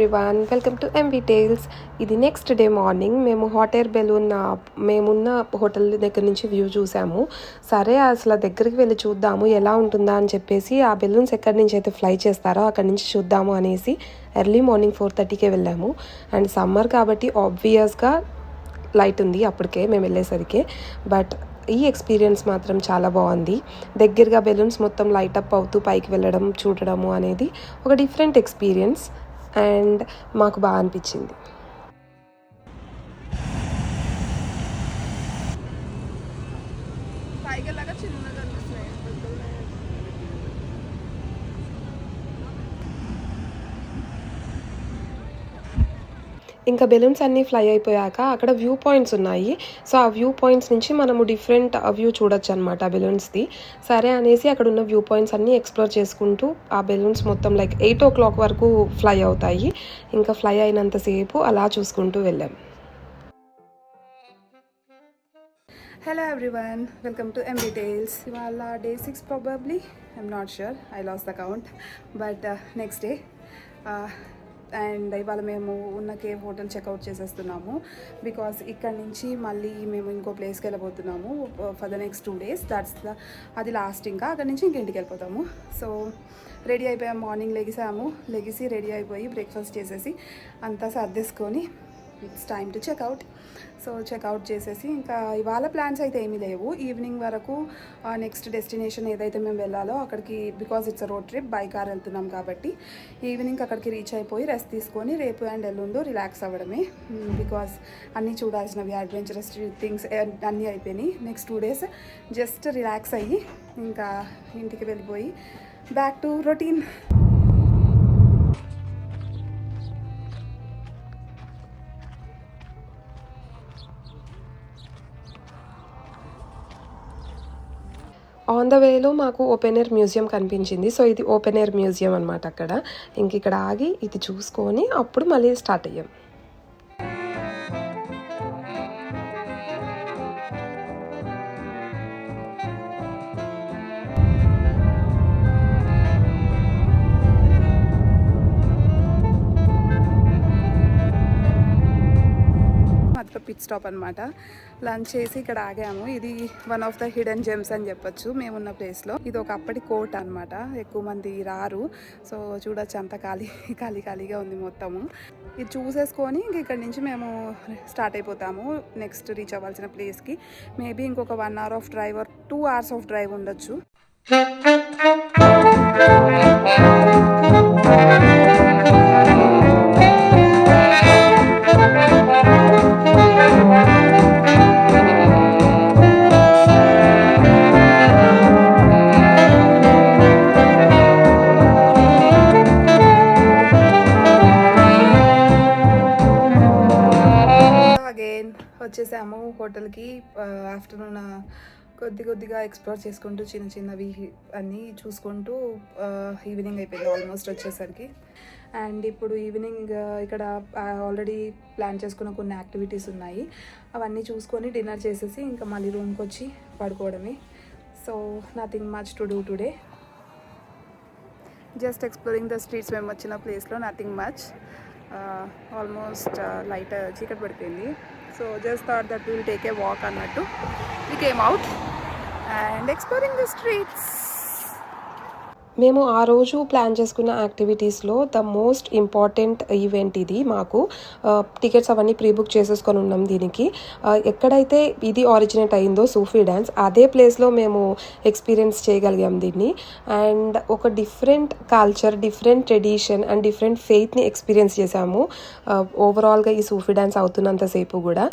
Everyone, welcome to MV Tales. ఇది next day morning. మేము hot air balloon మేమున్న hotel దగ్గర నుంచి వ్యూ చూసాము. సరే అసలు దగ్గరికి వెళ్ళి చూద్దాము ఎలా ఉంటుందా అని చెప్పేసి, ఆ బెలూన్స్ ఎక్కడి నుంచి అయితే ఫ్లై చేస్తారో అక్కడి నుంచి చూద్దాము అనేసి ఎర్లీ మార్నింగ్ 4:30కే వెళ్ళాము. అండ్ సమ్మర్ కాబట్టి ఆబ్వియస్గా లైట్ ఉంది అప్పటికే మేము వెళ్ళేసరికి. బట్ ఈ ఎక్స్పీరియన్స్ మాత్రం చాలా బాగుంది. దగ్గరగా బెలూన్స్ మొత్తం లైట్ అప్ అవుతూ పైకి వెళ్ళడం చూడడము అనేది ఒక డిఫరెంట్ ఎక్స్పీరియన్స్ అండ్ మాకు బాగా అనిపించింది. ఇంకా బెలూన్స్ అన్నీ ఫ్లై అయిపోయాక అక్కడ వ్యూ పాయింట్స్ ఉన్నాయి. సో ఆ వ్యూ పాయింట్స్ నుంచి మనము డిఫరెంట్ వ్యూ చూడొచ్చు అనమాట బెలూన్స్ది. సరే అనేసి అక్కడ ఉన్న వ్యూ పాయింట్స్ అన్నీ ఎక్స్ప్లోర్ చేసుకుంటూ ఆ బెలూన్స్ మొత్తం లైక్ 8 o'clock వరకు ఫ్లై అవుతాయి. ఇంకా ఫ్లై అయినంతసేపు అలా చూసుకుంటూ వెళ్ళాం. Hello everyone, welcome to MV tales. ఇవాళ day 6 probably, I'm not sure, I lost the count, but next day. And ఇవాళ మేము ఉన్న కేవ్ హోటల్ చెక్అవుట్ చేసేస్తున్నాము. బికాస్ ఇక్కడ నుంచి మళ్ళీ మేము ఇంకో ప్లేస్కి వెళ్ళబోతున్నాము ఫర్ ద నెక్స్ట్ 2 days. అది లాస్ట్. ఇంకా అక్కడి నుంచి ఇంటికి వెళ్ళిపోతాము. సో రెడీ అయిపోయాము. మార్నింగ్ లెగిసి రెడీ అయిపోయి బ్రేక్ఫాస్ట్ చేసేసి అంతా సర్దేసుకొని it's time to check out. So check out చేసేసి ఇంకా ఇవాళ ప్లాన్స్ అయితే ఏమీ లేవు. ఈవినింగ్ వరకు నెక్స్ట్ డెస్టినేషన్ ఏదైతే మేము వెళ్ళాలో అక్కడికి, because it's a road trip, by car వెళ్తున్నాం కాబట్టి ఈవినింగ్ అక్కడికి రీచ్ అయిపోయి రెస్ట్ తీసుకొని రేపు అండ్ ఎల్లుండు రిలాక్స్ అవ్వడమే. బికాజ్ అన్నీ చూడాల్సినవి అడ్వెంచరస్ థింగ్స్ అన్నీ అయిపోయినాయి. నెక్స్ట్ 2 days జస్ట్ రిలాక్స్ అయ్యి ఇంకా ఇంటికి వెళ్ళిపోయి back to routine. On the వేలో మాకు ఓపెన్ ఎయిర్ మ్యూజియం కనిపించింది. సో ఇది ఓపెన్ ఎయిర్ మ్యూజియం అనమాట. అక్కడ ఇక్కడ ఆగి ఇది చూసుకొని అప్పుడు మళ్ళీ స్టార్ట్ అయ్యాం. పిట్ స్టాప్ అనమాట. లంచ్ చేసి ఇక్కడ ఆగాము. ఇది one of the hidden gems అని చెప్పొచ్చు మేమున్న ప్లేస్లో. ఇది ఒక అప్పటి కోట అనమాట. ఎక్కువ మంది రారు. సో చూడొచ్చు, అంత ఖాళీగా ఉంది మొత్తము. ఇది చూసేసుకొని ఇక్కడ నుంచి మేము స్టార్ట్ అయిపోతాము నెక్స్ట్ రీచ్ అవ్వాల్సిన ప్లేస్కి. మేబీ ఇంకొక 1 hour of drive or 2 hours of drive ఉండొచ్చు. వచ్చేసాము హోటల్కి. ఆఫ్టర్నూన్ కొద్దిగా ఎక్స్ప్లోర్ చేసుకుంటూ చిన్నవి అన్నీ చూసుకుంటూ ఈవినింగ్ అయిపోయింది ఆల్మోస్ట్ వచ్చేసరికి. అండ్ ఇప్పుడు ఈవినింగ్ ఇక్కడ ఆల్రెడీ ప్లాన్ చేసుకున్న కొన్ని యాక్టివిటీస్ ఉన్నాయి. అవన్నీ చూసుకొని డిన్నర్ చేసేసి ఇంకా మళ్ళీ రూమ్కి వచ్చి పడుకోవడమే. So nothing much to do today. Just exploring the streets. మేము వచ్చిన ప్లేస్లో నథింగ్ మచ్. ఆల్మోస్ట్ లైట్ చీకటి పడిపోయింది. So just thought that will take a walk అన్నట్టు we came out and exploring the streets. మేము ఆ రోజు ప్లాన్ చేసుకున్న యాక్టివిటీస్లో ద మోస్ట్ ఇంపార్టెంట్ ఈవెంట్ ఇది. మాకు టికెట్స్ అవన్నీ ప్రీ బుక్ చేసేసుకొని ఉన్నాం దీనికి. ఎక్కడైతే ఇది ఆరిజినేట్ అయిందో సూఫీ డ్యాన్స్, అదే ప్లేస్లో మేము ఎక్స్పీరియన్స్ చేయగలిగాం దీన్ని. అండ్ ఒక different culture, different tradition and different ఫెయిత్ని ఎక్స్పీరియన్స్ చేసాము ఓవరాల్గా ఈ సూఫీ డ్యాన్స్ అవుతున్నంతసేపు కూడా.